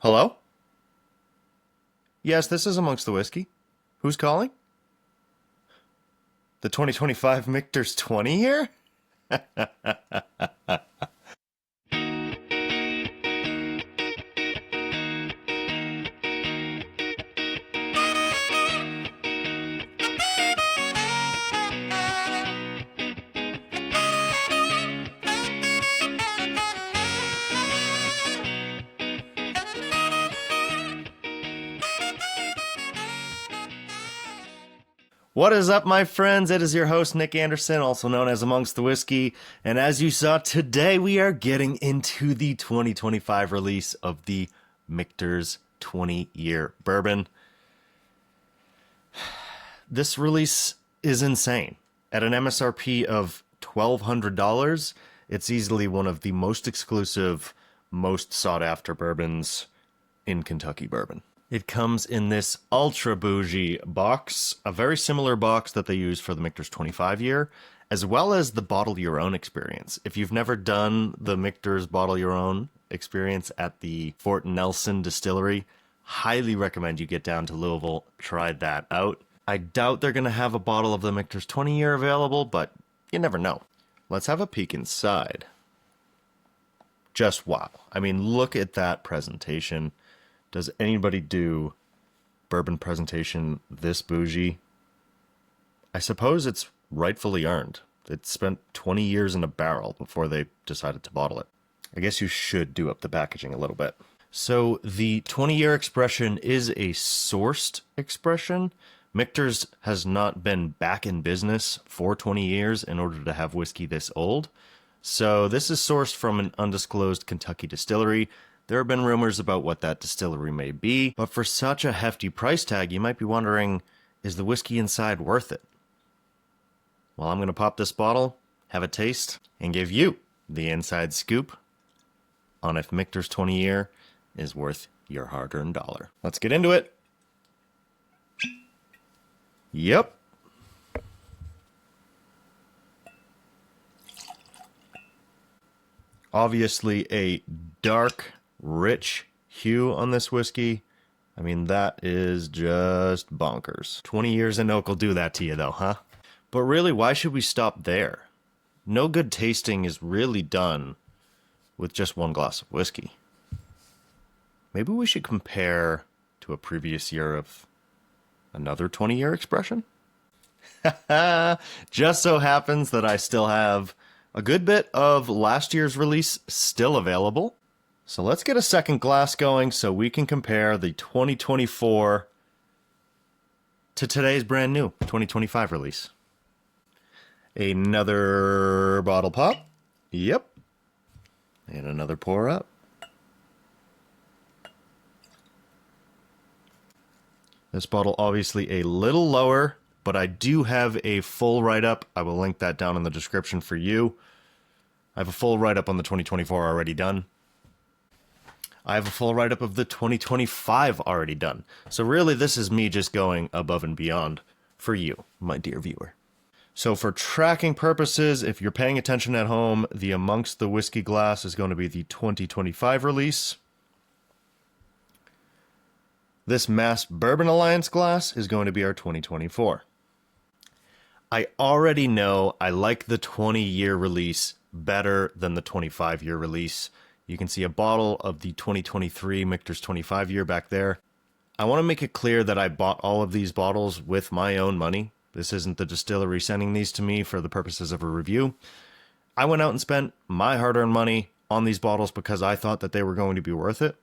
Hello? Yes, this is Amongst the Whiskey. Who's calling? The 2025 Michter's 20 year? What is up, my friends? It is your host, Nick Anderson, also known as Amongst the Whiskey. And as you saw, today we are getting into the 2025 release of the Michter's 20-year bourbon. This release is insane. At an MSRP of $1,200, it's easily one of the most exclusive, most sought-after bourbons in Kentucky bourbon. It comes in this ultra bougie box, a very similar box that they use for the Michter's 25 year, as well as the bottle your own experience. If you've never done the Michter's bottle your own experience at the Fort Nelson distillery, highly recommend you get down to Louisville, try that out. I doubt they're going to have a bottle of the Michter's 20 year available, but you never know. Let's have a peek inside. Just wow. I mean, look at that presentation. Does anybody do bourbon presentation this bougie? I suppose it's rightfully earned. It spent 20 years in a barrel before they decided to bottle it. I guess you should do up the packaging a little bit. So the 20-year expression is a sourced expression. Michter's has not been back in business for 20 years in order to have whiskey this old. So this is sourced from an undisclosed Kentucky distillery. There have been rumors about what that distillery may be, but for such a hefty price tag, you might be wondering, is the whiskey inside worth it? Well, I'm going to pop this bottle, have a taste, and give you the inside scoop on if Michter's 20 year is worth your hard-earned dollar. Let's get into it. Yep. Obviously a dark, rich hue on this whiskey. I mean, that is just bonkers. 20 years in oak will do that to you though, huh? But really, why should we stop there? No good tasting is really done with just one glass of whiskey. Maybe we should compare to a previous year of another 20-year expression? Just so happens that I still have a good bit of last year's release still available. So let's get a second glass going so we can compare the 2024 to today's brand new 2025 release. Another bottle pop. Yep. And another pour up. This bottle obviously a little lower, but I do have a full write-up. I will link that down in the description for you. I have a full write-up on the 2024 already done. I have a full write-up of the 2025 already done. So really, this is me just going above and beyond for you, my dear viewer. So for tracking purposes, if you're paying attention at home, the Amongst the Whiskey glass is going to be the 2025 release. This Mass Bourbon Alliance glass is going to be our 2024. I already know I like the 20-year release better than the 25-year release. You can see a bottle of the 2023 Michter's 25 year back there. I want to make it clear that I bought all of these bottles with my own money. This isn't the distillery sending these to me for the purposes of a review. I went out and spent my hard-earned money on these bottles because I thought that they were going to be worth it.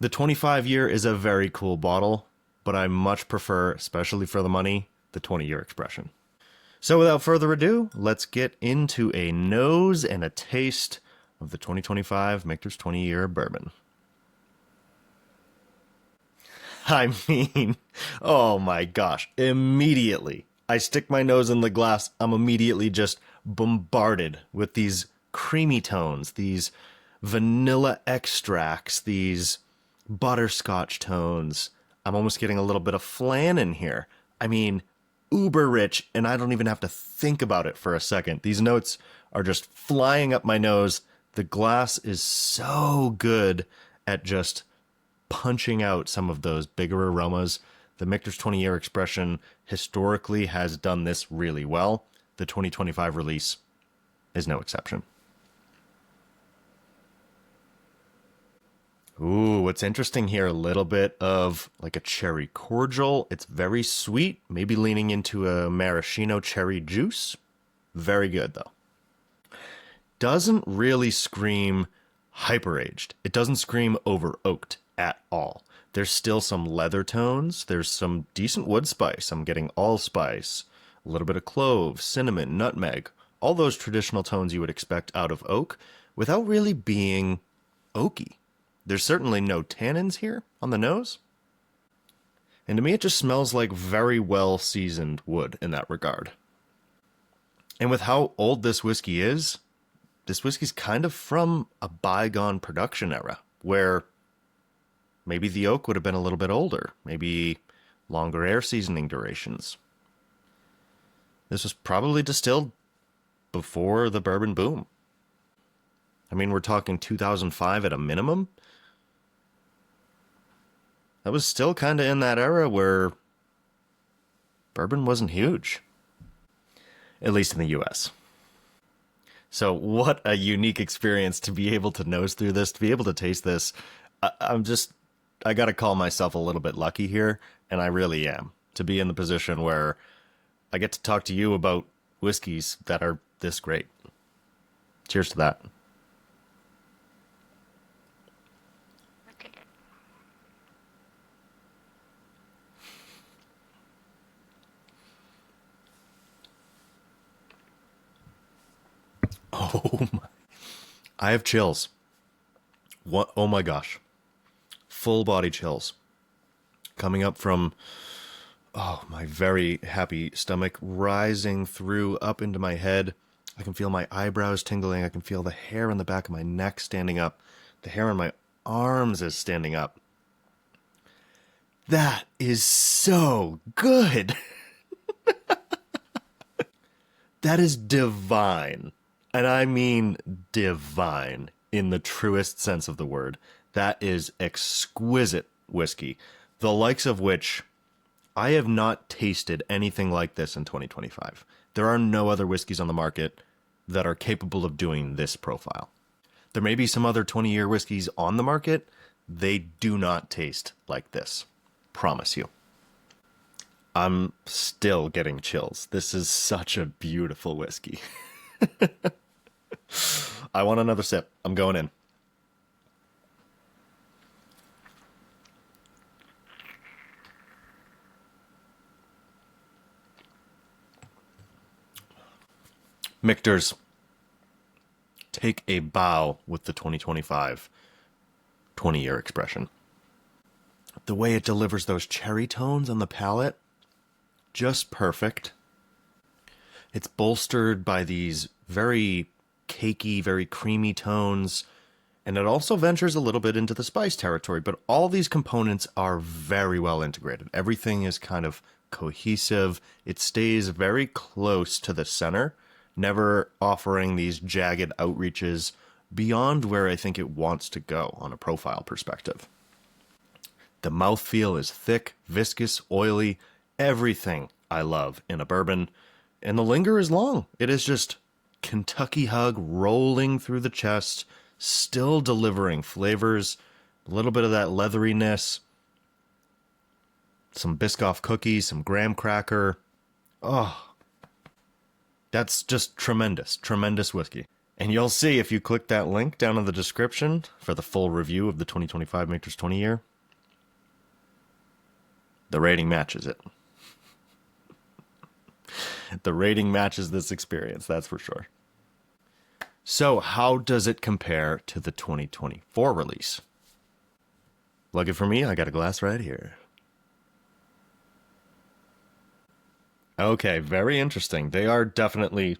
The 25 year is a very cool bottle, but I much prefer, especially for the money, the 20-year expression. So without further ado, let's get into a nose and a taste of the 2025 Michter's 20-year bourbon. I mean, oh my gosh, immediately I stick my nose in the glass, I'm immediately just bombarded with these creamy tones, these vanilla extracts, these butterscotch tones. I'm almost getting a little bit of flan in here. I mean, uber rich, and I don't even have to think about it for a second. These notes are just flying up my nose. The glass is so good at just punching out some of those bigger aromas. The Michter's 20-year expression historically has done this really well. The 2025 release is no exception. Ooh, what's interesting here, a little bit of like a cherry cordial. It's very sweet, maybe leaning into a maraschino cherry juice. Very good, though. Doesn't really scream hyper-aged. It doesn't scream over-oaked at all. There's still some leather tones. There's some decent wood spice. I'm getting allspice, a little bit of clove, cinnamon, nutmeg, all those traditional tones you would expect out of oak without really being oaky. There's certainly no tannins here on the nose. And to me, it just smells like very well seasoned wood in that regard. And with how old this whiskey is, this whiskey's kind of from a bygone production era where maybe the oak would have been a little bit older, maybe longer air seasoning durations. This was probably distilled before the bourbon boom. I mean, we're talking 2005 at a minimum. That was still kind of in that era where bourbon wasn't huge, at least in the US. So what a unique experience to be able to nose through this, to be able to taste this. I got to call myself a little bit lucky here, and I really am, to be in the position where I get to talk to you about whiskeys that are this great. Cheers to that. Oh my. I have chills. What? Oh my gosh. Full body chills. Coming up from, my very happy stomach, rising through up into my head. I can feel my eyebrows tingling. I can feel the hair on the back of my neck standing up. The hair on my arms is standing up. That is so good. That is divine. And I mean divine in the truest sense of the word. That is exquisite whiskey, the likes of which I have not tasted anything like this in 2025. There are no other whiskeys on the market that are capable of doing this profile. There may be some other 20-year whiskeys on the market. They do not taste like this. Promise you. I'm still getting chills. This is such a beautiful whiskey. I want another sip. I'm going in. Michter's, take a bow with the 2025 20-year expression. The way it delivers those cherry tones on the palate, just perfect. It's bolstered by these very cakey, very creamy tones, and it also ventures a little bit into the spice territory, but all these components are very well integrated. Everything is kind of cohesive. It stays very close to the center, never offering these jagged outreaches beyond where I think it wants to go on a profile perspective. The mouthfeel is thick, viscous, oily, everything I love in a bourbon, and the linger is long. It is just Kentucky hug rolling through the chest, still delivering flavors, a little bit of that leatheriness, some Biscoff cookies, some graham cracker. Oh, that's just tremendous, tremendous whiskey. And you'll see if you click that link down in the description for the full review of the 2025 Michter's 20 year, the rating matches it. The rating matches this experience, that's for sure. So how does it compare to the 2024 release? Lucky for me, I got a glass right here. Okay, very interesting. They are definitely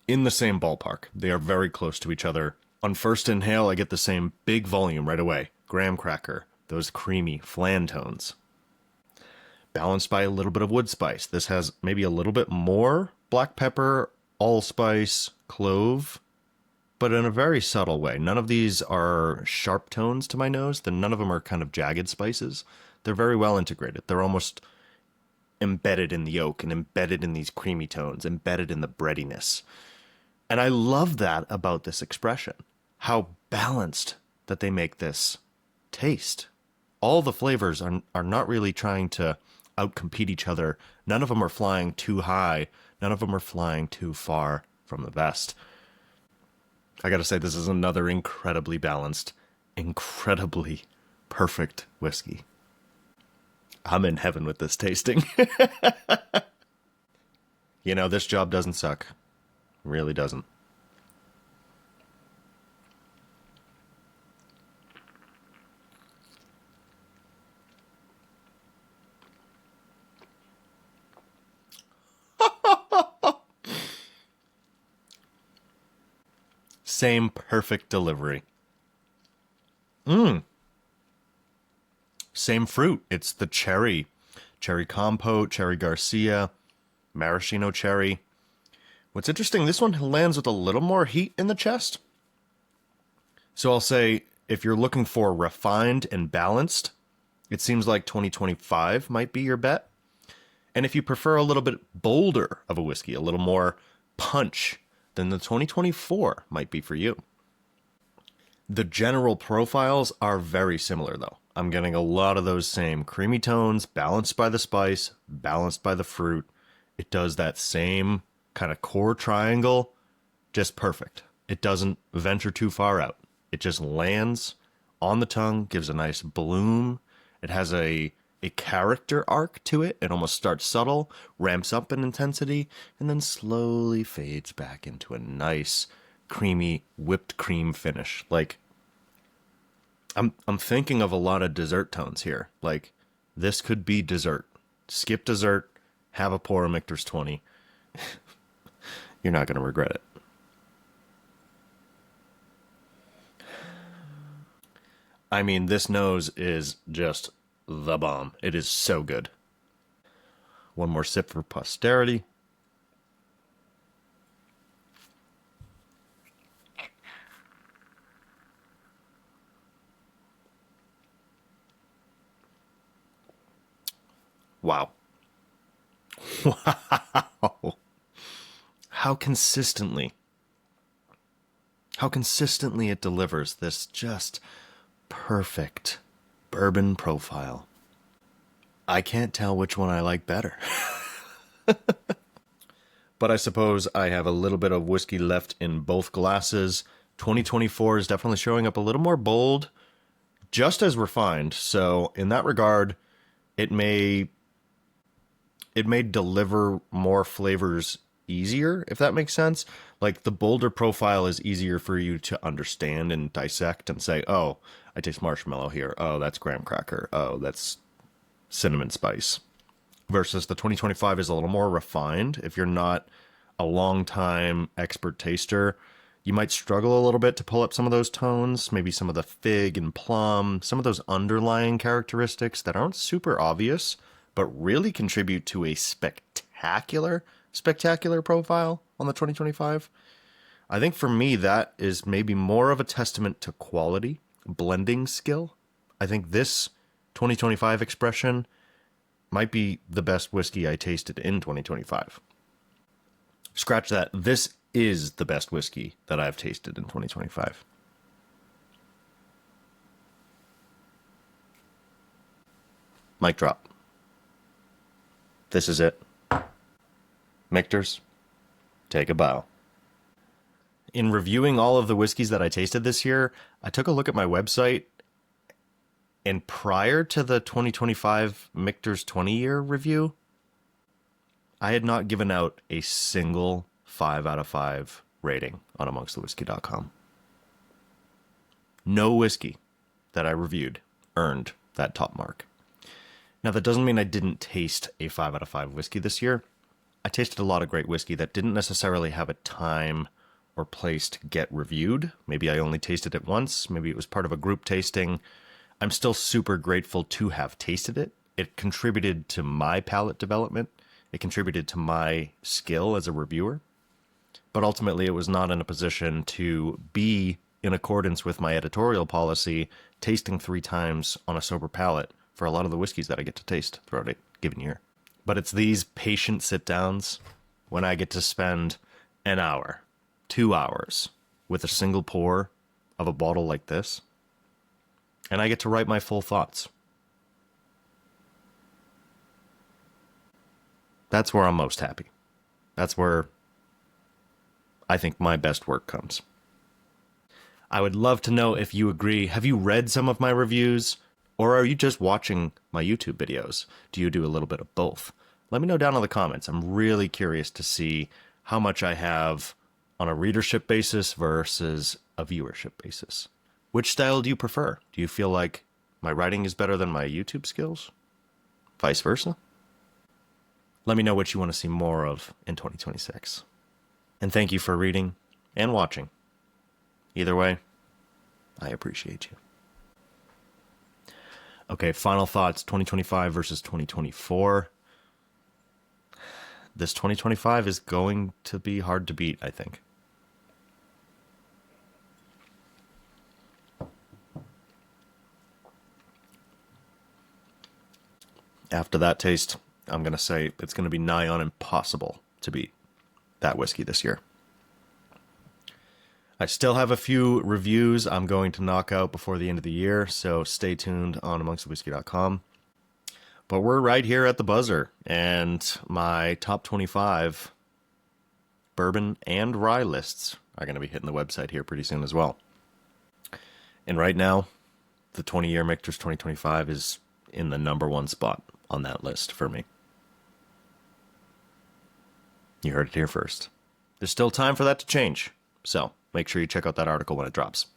in the same ballpark. They are very close to each other. On first inhale, I get the same big volume right away. Graham cracker, those creamy flan tones. Balanced by a little bit of wood spice. This has maybe a little bit more black pepper, allspice, clove but in a very subtle way. None of these are sharp tones to my nose. Then none of them are kind of jagged spices. They're very well integrated. They're almost embedded in the oak and embedded in these creamy tones, embedded in the breadiness. And I love that about this expression, how balanced that they make this taste. All the flavors are not really trying to outcompete each other. None of them are flying too high. None of them are flying too far from the vest. I gotta say, this is another incredibly balanced, incredibly perfect whiskey. I'm in heaven with this tasting. This job doesn't suck. It really doesn't. Same perfect delivery. Same fruit. It's the cherry compote, cherry Garcia, maraschino cherry. What's interesting, this one lands with a little more heat in the chest. So I'll say, if you're looking for refined and balanced, it seems like 2025 might be your bet. And if you prefer a little bit bolder of a whiskey, a little more punch, then the 2024 might be for you. The general profiles are very similar, though. I'm getting a lot of those same creamy tones, balanced by the spice, balanced by the fruit. It does that same kind of core triangle, just perfect. It doesn't venture too far out. It just lands on the tongue, gives a nice bloom. It has a character arc to it. It almost starts subtle, ramps up in intensity, and then slowly fades back into a nice, creamy, whipped cream finish. Like, I'm thinking of a lot of dessert tones here. Like, this could be dessert. Skip dessert, have a pour of Michter's 20. You're not going to regret it. I mean, this nose is just the bomb. It is so good. One more sip for posterity. Wow. Wow. How consistently it delivers this just perfect bourbon profile. I can't tell which one I like better. But I suppose I have a little bit of whiskey left in both glasses. 2024 is definitely showing up a little more bold, just as refined. So in that regard, it may deliver more flavors easier, if that makes sense. Like, the bolder profile is easier for you to understand and dissect and say, oh, I taste marshmallow here. Oh, that's graham cracker. Oh, that's cinnamon spice. Versus the 2025 is a little more refined. If you're not a long-time expert taster, you might struggle a little bit to pull up some of those tones, maybe some of the fig and plum, some of those underlying characteristics that aren't super obvious, but really contribute to a spectacular profile on the 2025. I think for me, that is maybe more of a testament to quality, blending skill. I think this 2025 expression might be the best whiskey I tasted in 2025. Scratch that. This is the best whiskey that I've tasted in 2025. Mic drop. This is it. Michter's, take a bow. In reviewing all of the whiskeys that I tasted this year, I took a look at my website, and prior to the 2025 Michter's 20-year review, I had not given out a single 5 out of 5 rating on amongstthewhiskey.com. No whiskey that I reviewed earned that top mark. Now, that doesn't mean I didn't taste a 5 out of 5 whiskey this year. I tasted a lot of great whiskey that didn't necessarily have a time or place to get reviewed. Maybe I only tasted it once. Maybe it was part of a group tasting. I'm still super grateful to have tasted it. It contributed to my palate development. It contributed to my skill as a reviewer. but ultimately it was not in a position to be in accordance with my editorial policy, tasting 3 times on a sober palate for a lot of the whiskeys that I get to taste throughout a given year. But it's these patient sit-downs when I get to spend an hour, 2 hours with a single pour of a bottle like this, and I get to write my full thoughts. That's where I'm most happy. That's where I think my best work comes. I would love to know if you agree. Have you read some of my reviews? Or are you just watching my YouTube videos? Do you do a little bit of both? Let me know down in the comments. I'm really curious to see how much I have on a readership basis versus a viewership basis. Which style do you prefer? Do you feel like my writing is better than my YouTube skills? Vice versa? Let me know what you want to see more of in 2026. And thank you for reading and watching. Either way, I appreciate you. Okay, final thoughts, 2025 versus 2024. This 2025 is going to be hard to beat, I think. After that taste, I'm going to say it's going to be nigh on impossible to beat that whiskey this year. I still have a few reviews I'm going to knock out before the end of the year, so stay tuned on amongstthewhiskey.com. But we're right here at the buzzer, and my top 25 bourbon and rye lists are going to be hitting the website here pretty soon as well. And right now, the 20-year Michter's 2025 is in the number 1 spot on that list for me. You heard it here first. There's still time for that to change, so make sure you check out that article when it drops.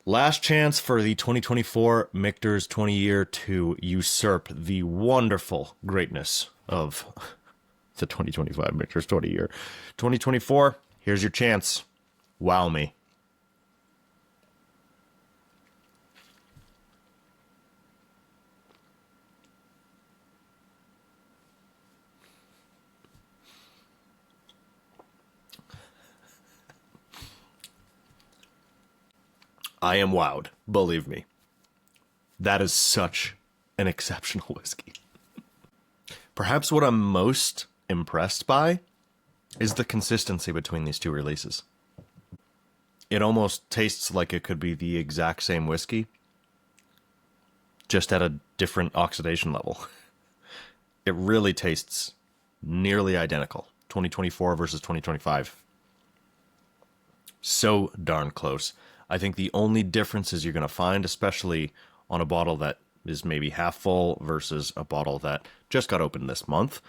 Last chance for the 2024 Michter's 20-year to usurp the wonderful greatness of the 2025 Michter's 20-year. 2024, here's your chance. Wow me. I am wowed, believe me. That is such an exceptional whiskey. Perhaps what I'm most impressed by is the consistency between these two releases. It almost tastes like it could be the exact same whiskey, just at a different oxidation level. It really tastes nearly identical. 2024 versus 2025. So darn close. I think the only differences you're going to find, especially on a bottle that is maybe half full versus a bottle that just got opened this month,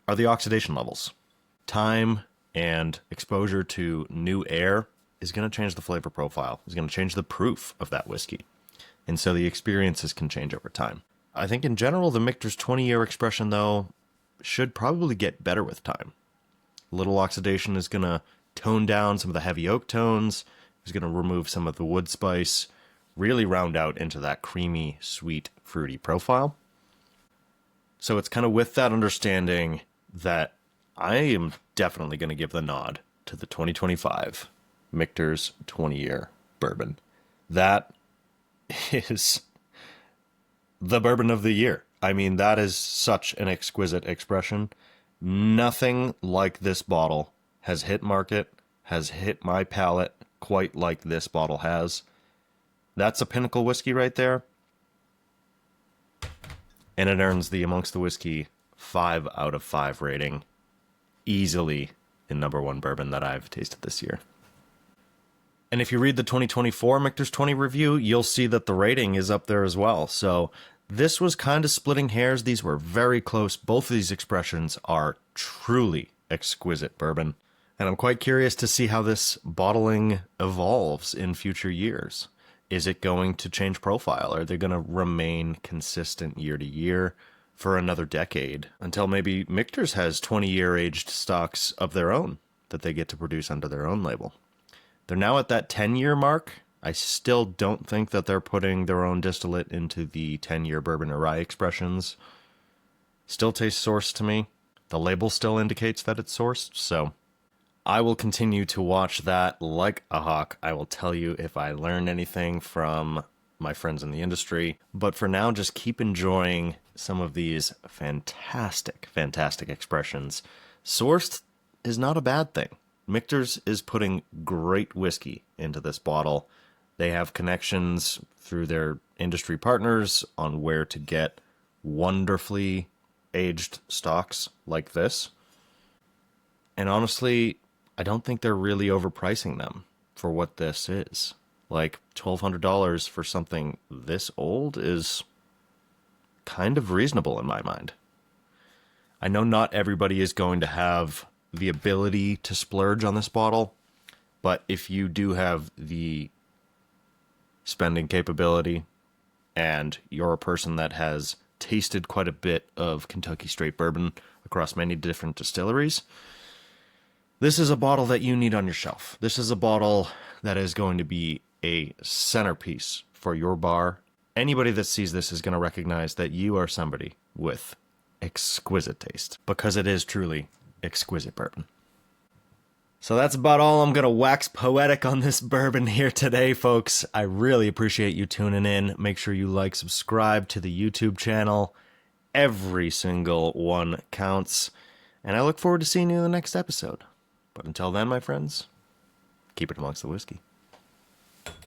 are the oxidation levels. Time and exposure to new air is going to change the flavor profile. It's going to change the proof of that whiskey. And so the experiences can change over time. I think in general, the Michter's 20-year expression, though, should probably get better with time. A little oxidation is going to tone down some of the heavy oak tones. It's going to remove some of the wood spice, really round out into that creamy, sweet, fruity profile. So it's kind of with that understanding that I am definitely going to give the nod to the 2025 Michter's 20-year bourbon. That is the bourbon of the year. I mean, that is such an exquisite expression. Nothing like this bottle has hit market, has hit my palate quite like this bottle has. That's a pinnacle whiskey right there. And it earns the Amongst the Whiskey 5 out of 5 rating. Easily in number 1 bourbon that I've tasted this year. And if you read the 2024 Michter's 20 review, you'll see that the rating is up there as well. So this was kind of splitting hairs. These were very close. Both of these expressions are truly exquisite bourbon. And I'm quite curious to see how this bottling evolves in future years. Is it going to change profile? Are they going to remain consistent year to year for another decade until maybe Michter's has 20-year aged stocks of their own that they get to produce under their own label? They're now at that 10-year mark. I still don't think that they're putting their own distillate into the 10-year bourbon or rye expressions. Still tastes sourced to me. The label still indicates that it's sourced, so I will continue to watch that like a hawk. I will tell you if I learn anything from my friends in the industry. But for now, just keep enjoying some of these fantastic, fantastic expressions. Sourced is not a bad thing. Michter's is putting great whiskey into this bottle. They have connections through their industry partners on where to get wonderfully aged stocks like this. And honestly, I don't think they're really overpricing them for what this is. Like $1,200 for something this old is kind of reasonable in my mind. I know not everybody is going to have the ability to splurge on this bottle, but if you do have the spending capability and you're a person that has tasted quite a bit of Kentucky Straight Bourbon across many different distilleries, this is a bottle that you need on your shelf. This is a bottle that is going to be a centerpiece for your bar. Anybody that sees this is going to recognize that you are somebody with exquisite taste, because it is truly exquisite bourbon. So that's about all I'm going to wax poetic on this bourbon here today, folks. I really appreciate you tuning in. Make sure you like, subscribe to the YouTube channel. Every single one counts. And I look forward to seeing you in the next episode. But until then, my friends, keep it amongst the whiskey.